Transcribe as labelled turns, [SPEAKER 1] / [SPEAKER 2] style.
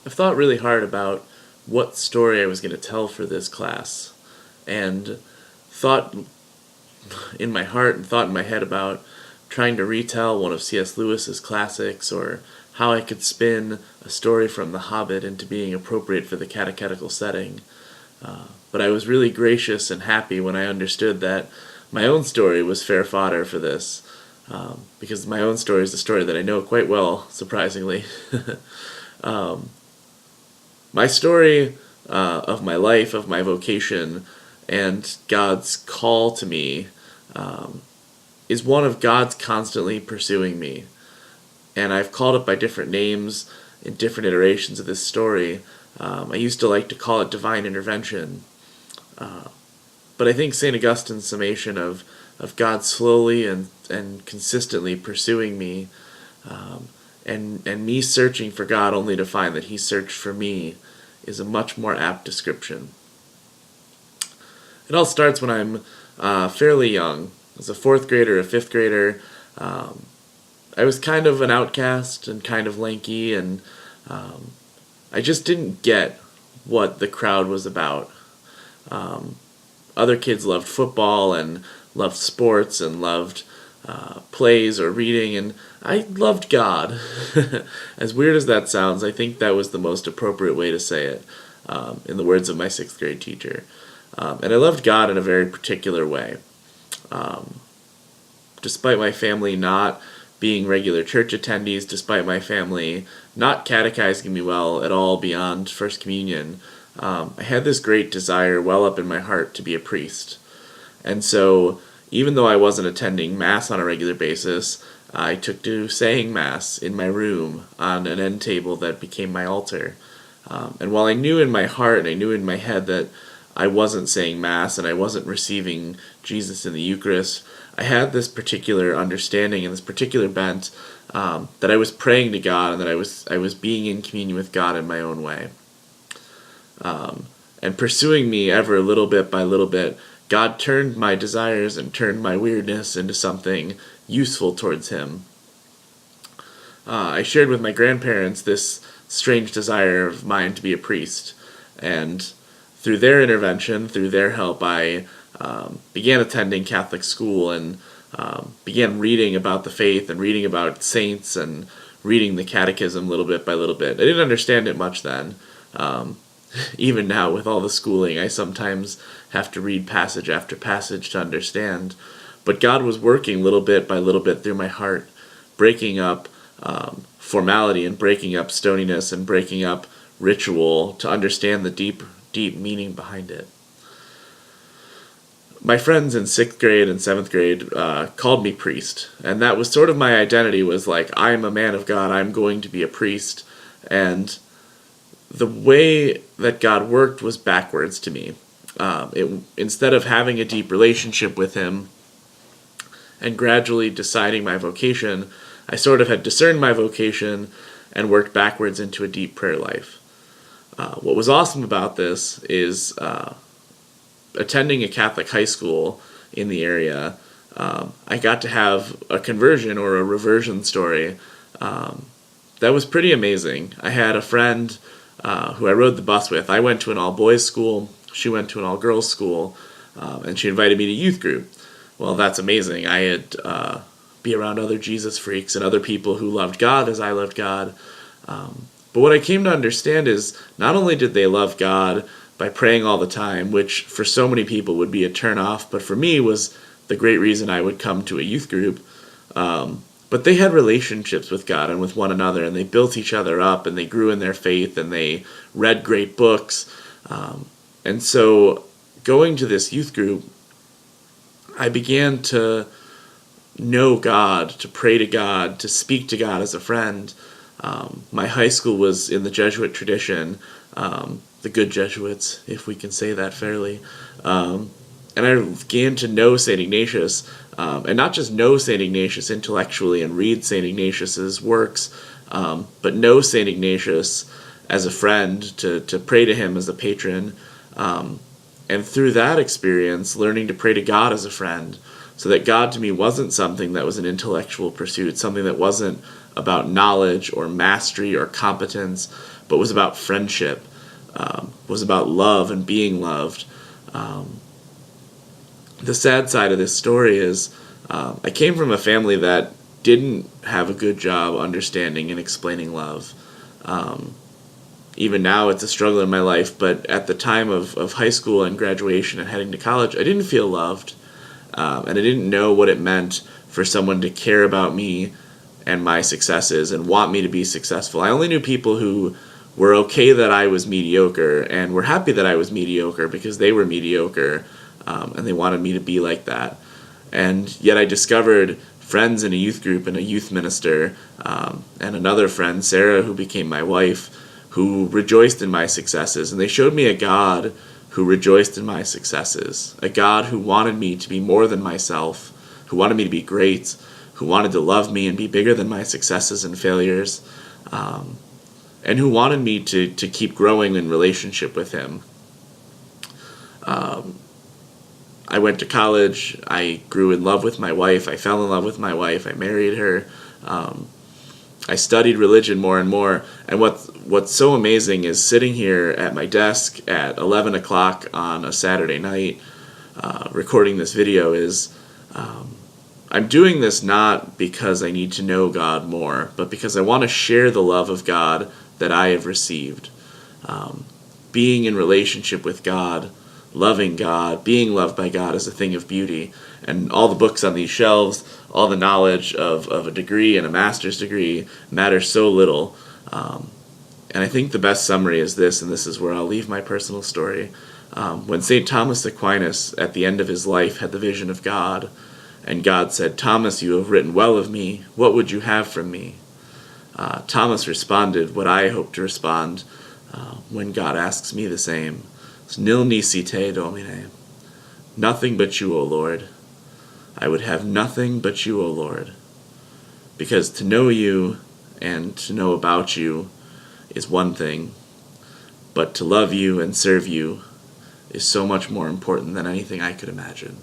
[SPEAKER 1] I've thought really hard about what story I was going to tell for this class, and thought in my heart and thought in my head about trying to retell one of C.S. Lewis's classics, or how I could spin a story from The Hobbit into being appropriate for the catechetical setting. But I was really gracious and happy when I understood that my own story was fair fodder for this, because my own story is a story that I know quite well, surprisingly. My story of my life, of my vocation, and God's call to me is one of God's constantly pursuing me. And I've called it by different names in different iterations of this story. I used to like to call it divine intervention. But I think St. Augustine's summation of God slowly and consistently pursuing me, and me searching for God only to find that He searched for me, is a much more apt description. It all starts when I'm fairly young. As a fourth grader, a fifth grader, I was kind of an outcast and kind of lanky, and I just didn't get what the crowd was about. Other kids loved football and loved sports and loved plays or reading, and I loved God. As weird as that sounds, I think that was the most appropriate way to say it, in the words of my sixth grade teacher. And I loved God in a very particular way. Despite my family not being regular church attendees, despite my family not catechizing me well at all beyond First Communion, I had this great desire well up in my heart to be a priest. And so, even though I wasn't attending Mass on a regular basis, I took to saying Mass in my room on an end table that became my altar. And while I knew in my heart and I knew in my head that I wasn't saying Mass and I wasn't receiving Jesus in the Eucharist, I had this particular understanding and this particular bent, that I was praying to God and that I was being in communion with God in my own way. And pursuing me ever little bit by little bit, God turned my desires and turned my weirdness into something useful towards Him. I shared with my grandparents this strange desire of mine to be a priest, and through their intervention, through their help, I began attending Catholic school and began reading about the faith and reading about saints and reading the catechism little bit by little bit. I didn't understand it much then. Even now, with all the schooling, I sometimes have to read passage after passage to understand. But God was working little bit by little bit through my heart, breaking up formality and breaking up stoniness and breaking up ritual to understand the deep meaning behind it. My friends in 6th grade and 7th grade called me priest, and that was sort of my identity, was like, I'm a man of God, I'm going to be a priest. And the way that God worked was backwards to me. Instead of having a deep relationship with Him and gradually deciding my vocation, I sort of had discerned my vocation and worked backwards into a deep prayer life. What was awesome about this is attending a Catholic high school in the area. I got to have a conversion or a reversion story that was pretty amazing. I had a friend who I rode the bus with. I went to an all-boys school, she went to an all-girls school, and she invited me to youth group. Well, that's amazing. I had be around other Jesus freaks and other people who loved God as I loved God. But what I came to understand is not only did they love God by praying all the time, which for so many people would be a turn-off, but for me was the great reason I would come to a youth group, but they had relationships with God and with one another, and they built each other up, and they grew in their faith, and they read great books. And so going to this youth group, I began to know God, to pray to God, to speak to God as a friend. My high school was in the Jesuit tradition, the good Jesuits, if we can say that fairly. And I began to know St. Ignatius, and not just know St. Ignatius intellectually and read St. Ignatius's works, but know St. Ignatius as a friend, to pray to him as a patron, and through that experience, learning to pray to God as a friend, so that God to me wasn't something that was an intellectual pursuit, something that wasn't about knowledge or mastery or competence, but was about friendship, was about love and being loved. The sad side of this story is I came from a family that didn't have a good job understanding and explaining love. Even now it's a struggle in my life, but at the time of high school and graduation and heading to college, I didn't feel loved, and I didn't know what it meant for someone to care about me and my successes and want me to be successful. I only knew people who were okay that I was mediocre and were happy that I was mediocre because they were mediocre, and they wanted me to be like that. And yet I discovered friends in a youth group and a youth minister, and another friend, Sarah, who became my wife, who rejoiced in my successes. And they showed me a God who rejoiced in my successes, a God who wanted me to be more than myself, who wanted me to be great, who wanted to love me and be bigger than my successes and failures, and who wanted me to keep growing in relationship with him. I went to college, I grew in love with my wife, I fell in love with my wife, I married her, I studied religion more and more, and what's so amazing is sitting here at my desk at 11 o'clock on a Saturday night, recording this video is, I'm doing this not because I need to know God more, but because I want to share the love of God that I have received. Being in relationship with God, loving God, being loved by God is a thing of beauty. And all the books on these shelves, all the knowledge of a degree and a master's degree matters so little. And I think the best summary is this, and this is where I'll leave my personal story. When St. Thomas Aquinas, at the end of his life, had the vision of God, and God said, "Thomas, you have written well of me. What would you have from me?" Thomas responded what I hope to respond when God asks me the same. It's nil nisi te, Domine. Nothing but you, O Lord. I would have nothing but you, O Lord. Because to know you and to know about you is one thing, but to love you and serve you is so much more important than anything I could imagine.